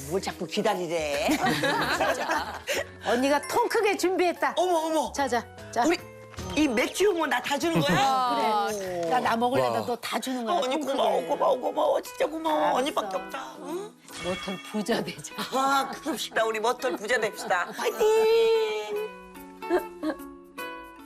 뭘 자꾸 기다리래. 언니가 통 크게 준비했다. 어머. 자자. 자. 우리 이 맥주 뭐 나 다 주는 거야? 그래. 나 먹으려다 너 다 주는 거야. 언니 통 크게. 고마워. 진짜 고마워. 알았어. 언니밖에 없다. 응? 뭐든 부자 되자. 아, 그럽시다. 우리 머털 부자 됩시다. 파이팅!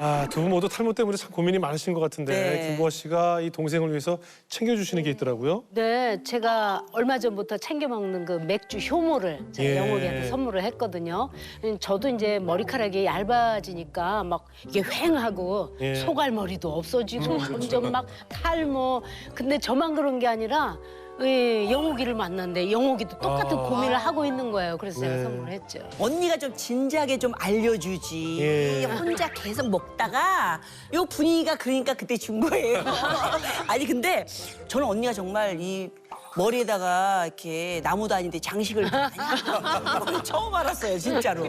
아, 두 분 모두 탈모 때문에 참 고민이 많으신 것 같은데 네. 김보아 씨가 이 동생을 위해서 챙겨주시는 게 있더라고요. 네, 제가 얼마 전부터 챙겨 먹는 그 맥주 효모를 제가 예. 영옥이한테 선물을 했거든요. 저도 이제 머리카락이 얇아지니까 막 이게 휑하고 예. 소갈머리도 없어지고 점점 막 탈모. 근데 저만 그런 게 아니라 영옥이를 만났는데 영옥이도 똑같은 고민을 하고 있는 거예요. 그래서 제가 네. 선물을 했죠. 언니가 좀 진지하게 좀 알려주지. 예. 혼자 계속 먹다가 요 분위기가 그러니까 그때 준 거예요. 아니 근데 저는 언니가 정말 이 머리에다가 이렇게 나무도 아닌데 장식을 많이 하는 처음 알았어요, 진짜로.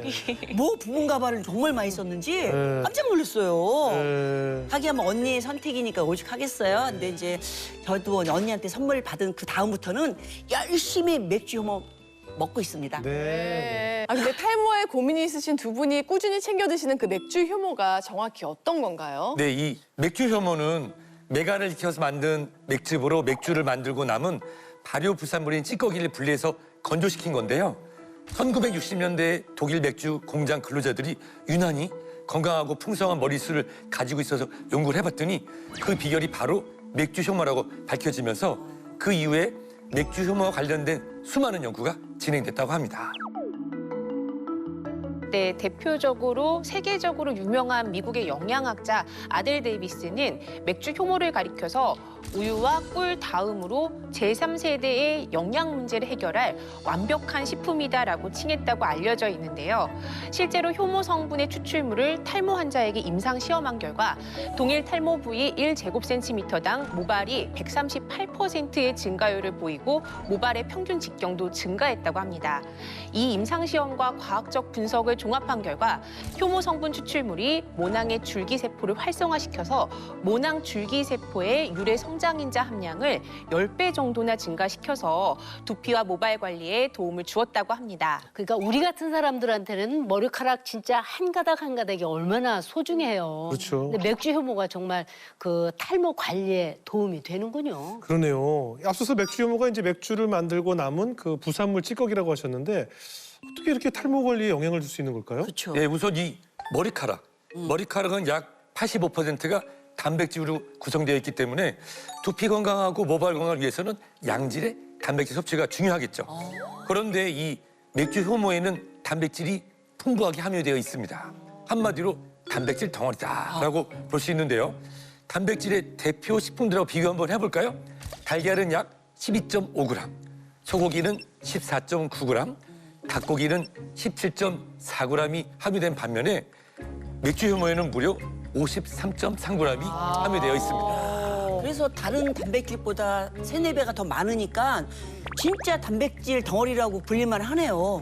뭐 부분 가발을 정말 많이 썼는지 깜짝 놀랐어요. 하기야 뭐 언니의 선택이니까 오죽하겠어요. 근데 이제 저도 언니한테 선물 받은 그 다음부터는 열심히 맥주 효모 먹고 있습니다. 네. 아, 근데 탈모에 고민이 있으신 두 분이 꾸준히 챙겨 드시는 그 맥주 효모가 정확히 어떤 건가요? 네, 이 맥주 효모는 메간을 익혀서 만든 맥즙으로 맥주를 만들고 남은 발효 부산물인 찌꺼기를 분리해서 건조시킨 건데요. 1960년대 독일 맥주 공장 근로자들이 유난히 건강하고 풍성한 머리숱을 가지고 있어서 연구를 해봤더니 그 비결이 바로 맥주 효모라고 밝혀지면서 그 이후에 맥주 효모와 관련된 수많은 연구가 진행됐다고 합니다. 네, 대표적으로 세계적으로 유명한 미국의 영양학자 아델 데이비스는 맥주 효모를 가리켜서 우유와 꿀 다음으로 제3세대의 영양 문제를 해결할 완벽한 식품이다라고 칭했다고 알려져 있는데요. 실제로 효모 성분의 추출물을 탈모 환자에게 임상 시험한 결과 동일 탈모 부위 1제곱센티미터당 모발이 138%의 증가율을 보이고 모발의 평균 직경도 증가했다고 합니다. 이 임상 시험과 과학적 분석을 종합한 결과 효모 성분 추출물이 모낭의 줄기세포를 활성화시켜서 모낭 줄기세포의 유래 성장인자 함량을 10배 정도나 증가시켜서 두피와 모발 관리에 도움을 주었다고 합니다. 그러니까 우리 같은 사람들한테는 머리카락 진짜 한 가닥 한 가닥이 얼마나 소중해요. 그렇죠. 근데 맥주 효모가 정말 그 탈모 관리에 도움이 되는군요. 그러네요. 앞서서 맥주 효모가 이제 맥주를 만들고 남은 그 부산물 찌꺼기라고 하셨는데 어떻게 이렇게 탈모 관리에 영향을 줄 수 있는 걸까요? 그렇죠. 네, 우선 이 머리카락은 약 85%가 단백질로 구성되어 있기 때문에 두피 건강하고 모발 건강을 위해서는 양질의 단백질 섭취가 중요하겠죠. 그런데 이 맥주 효모에는 단백질이 풍부하게 함유되어 있습니다. 한마디로 단백질 덩어리다라고 볼 수 있는데요. 단백질의 대표 식품들하고 비교 한번 해볼까요? 달걀은 약 12.5g, 소고기는 14.9g, 닭고기는 17.4g이 함유된 반면에 맥주 효모에는 무려 53.3g이 함유되어 있습니다. 그래서 다른 단백질보다 3, 4배가 더 많으니까 진짜 단백질 덩어리라고 불릴만 하네요.